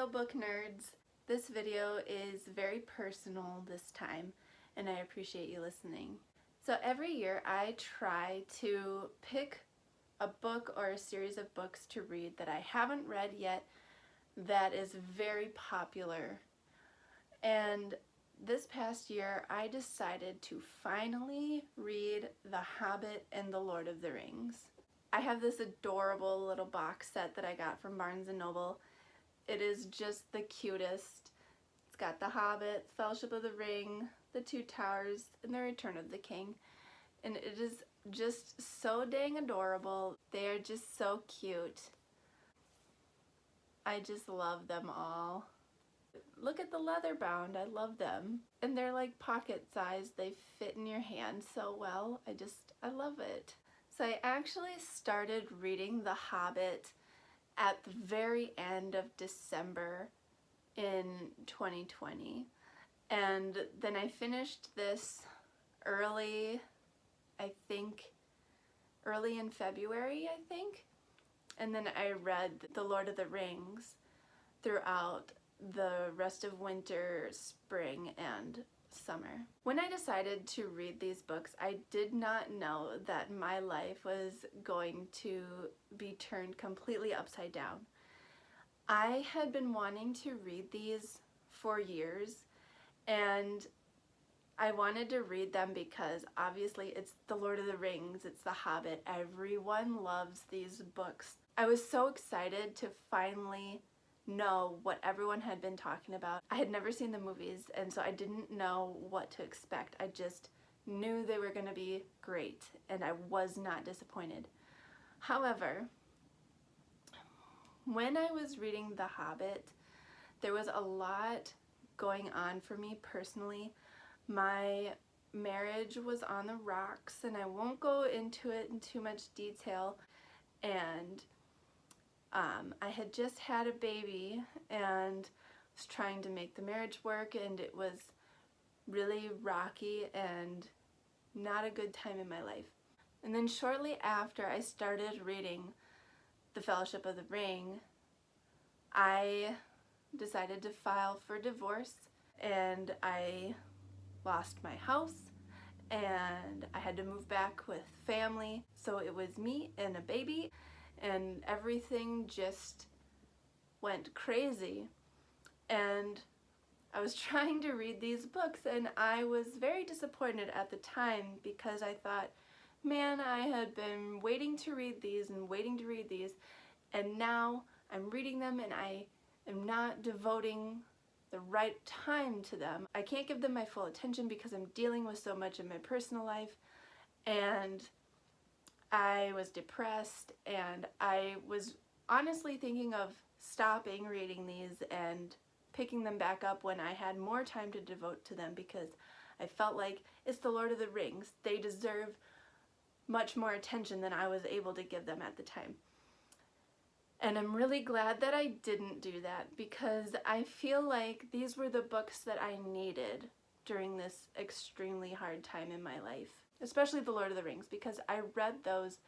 book nerds. This video is very personal this time, and I appreciate you listening. So every year I try to pick a book or a series of books to read that I haven't read yet that is very popular. And this past year I decided to finally read The Hobbit and the Lord of the Rings. I have this adorable little box set that I got from Barnes & Noble. It is just the cutest. It's got The Hobbit, Fellowship of the Ring, The Two Towers, and The Return of the King. And it is just so dang adorable. They are just so cute. I just love them all. Look at the leather bound, I love them. And they're like pocket size, they fit in your hand so well. I love it. So I actually started reading The Hobbit at the very end of December in 2020. And then I finished this early in February, I think. And then I read The Lord of the Rings throughout the rest of winter, spring, and summer. When I decided to read these books, I did not know that my life was going to be turned completely upside down. I had been wanting to read these for years, and I wanted to read them because obviously it's The Lord of the Rings, it's The Hobbit, everyone loves these books. I was so excited to finally know what everyone had been talking about. I had never seen the movies, and so I didn't know what to expect. I just knew they were going to be great, and I was not disappointed. However, when I was reading The Hobbit, there was a lot going on for me personally. My marriage was on the rocks, and I won't go into it in too much detail, and I had just had a baby and was trying to make the marriage work, and it was really rocky and not a good time in my life. And then shortly after I started reading The Fellowship of the Ring, I decided to file for divorce, and I lost my house, and I had to move back with family. So it was me and a baby, and everything just went crazy. And I was trying to read these books, and I was very disappointed at the time because I thought, man, I had been waiting to read these and waiting to read these, and now I'm reading them and I am not devoting the right time to them. I can't give them my full attention because I'm dealing with so much in my personal life, and I was depressed, and I was honestly thinking of stopping reading these and picking them back up when I had more time to devote to them, because I felt like it's The Lord of the Rings. They deserve much more attention than I was able to give them at the time. And I'm really glad that I didn't do that, because I feel like these were the books that I needed during this extremely hard time in my life. Especially The Lord of the Rings, because I read those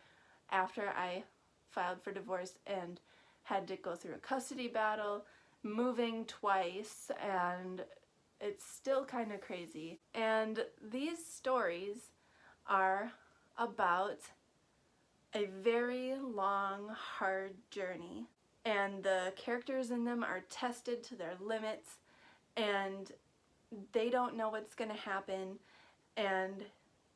after I filed for divorce and had to go through a custody battle, moving twice, and it's still kind of crazy. And these stories are about a very long, hard journey, and the characters in them are tested to their limits, and they don't know what's going to happen, and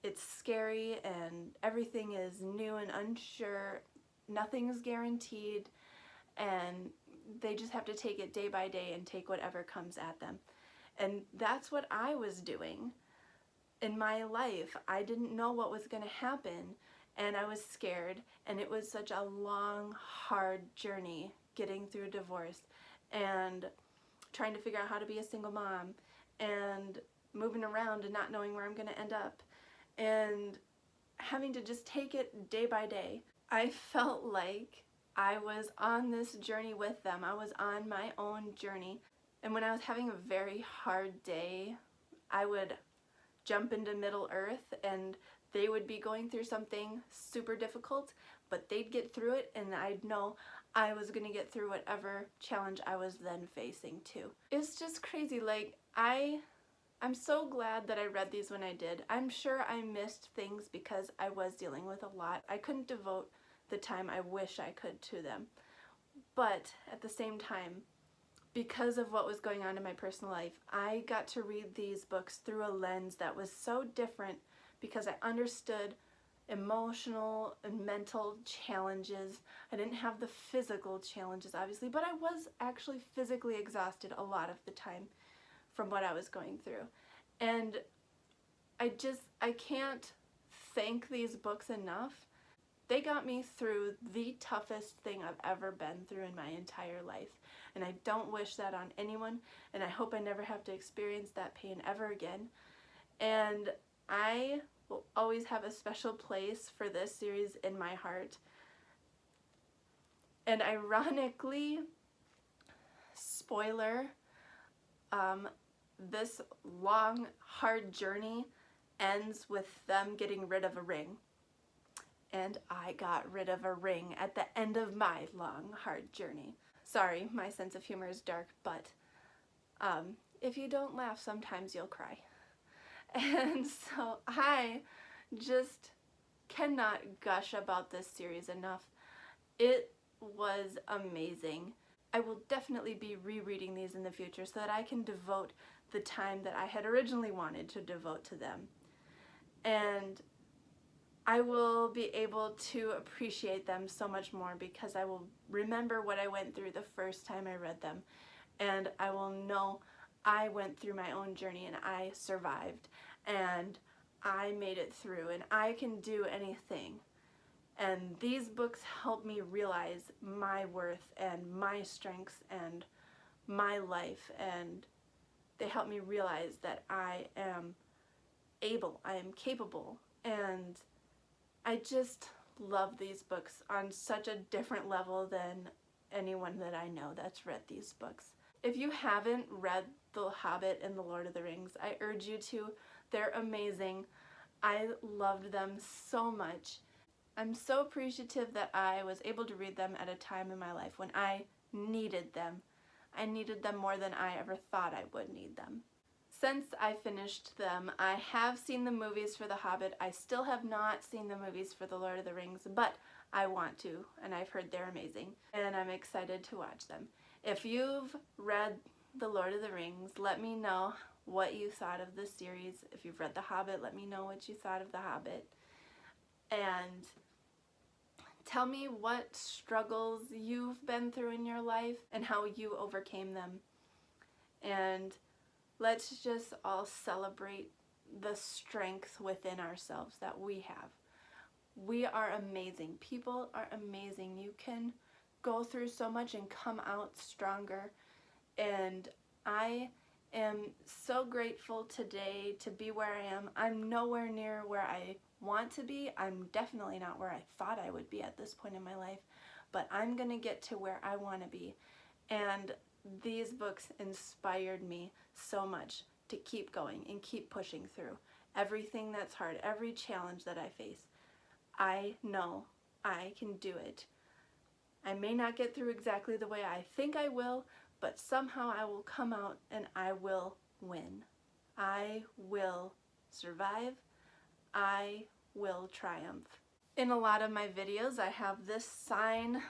it's scary, and everything is new and unsure. Nothing's guaranteed, and they just have to take it day by day and take whatever comes at them. And that's what I was doing in my life. I didn't know what was going to happen, and I was scared, and it was such a long, hard journey getting through divorce and trying to figure out how to be a single mom and moving around and not knowing where I'm going to end up and having to just take it day by day. I felt like I was on this journey with them. I was on my own journey, and when I was having a very hard day, I would jump into Middle Earth, and they would be going through something super difficult, but they'd get through it, and I'd know I was gonna get through whatever challenge I was then facing too. It's just crazy. Like, I'm so glad that I read these when I did. I'm sure I missed things because I was dealing with a lot. I couldn't devote the time I wish I could to them. But at the same time, because of what was going on in my personal life, I got to read these books through a lens that was so different because I understood emotional and mental challenges. I didn't have the physical challenges, obviously, but I was actually physically exhausted a lot of the time from what I was going through. And I can't thank these books enough. They got me through the toughest thing I've ever been through in my entire life. And I don't wish that on anyone, and I hope I never have to experience that pain ever again. And I will always have a special place for this series in my heart. And ironically, spoiler, this long, hard journey ends with them getting rid of a ring. And I got rid of a ring at the end of my long, hard journey. Sorry, my sense of humor is dark, but if you don't laugh, sometimes you'll cry. And so I just cannot gush about this series enough. It was amazing. I will definitely be rereading these in the future so that I can devote the time that I had originally wanted to devote to them. And I will be able to appreciate them so much more because I will remember what I went through the first time I read them, and I will know I went through my own journey and I survived and I made it through and I can do anything. And these books help me realize my worth and my strengths and my life, and they help me realize that I am able, I am capable, and I just love these books on such a different level than anyone that I know that's read these books. If you haven't read The Hobbit and The Lord of the Rings, I urge you to. They're amazing. I loved them so much. I'm so appreciative that I was able to read them at a time in my life when I needed them. I needed them more than I ever thought I would need them. Since I finished them, I have seen the movies for The Hobbit. I still have not seen the movies for The Lord of the Rings, but I want to, and I've heard they're amazing, and I'm excited to watch them. If you've read The Lord of the Rings, let me know what you thought of the series. If you've read The Hobbit, let me know what you thought of The Hobbit. And tell me what struggles you've been through in your life and how you overcame them. And let's just all celebrate the strength within ourselves that we have. We are amazing. People are amazing. You can go through so much and come out stronger. And I am so grateful today to be where I am. I'm nowhere near where I want to be. I'm definitely not where I thought I would be at this point in my life, but I'm gonna get to where I want to be. And these books inspired me so much to keep going and keep pushing through everything that's hard, every challenge that I face. I know I can do it. I may not get through exactly the way I think I will, but somehow I will come out and I will win. I will survive. I will triumph. In a lot of my videos, I have this sign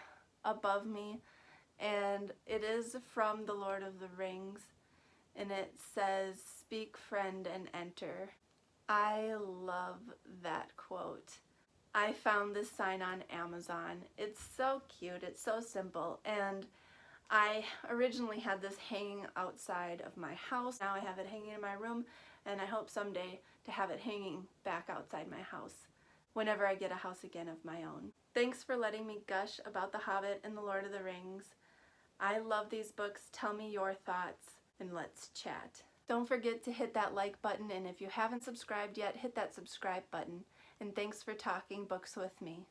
above me, and it is from The Lord of the Rings, and it says, "Speak, friend, and enter." I love that quote. I found this sign on Amazon. It's so cute, it's so simple, and I originally had this hanging outside of my house. Now I have it hanging in my room, and I hope someday to have it hanging back outside my house whenever I get a house again of my own. Thanks for letting me gush about The Hobbit and The Lord of the Rings. I love these books. Tell me your thoughts and let's chat. Don't forget to hit that like button, and if you haven't subscribed yet, hit that subscribe button. And thanks for talking books with me.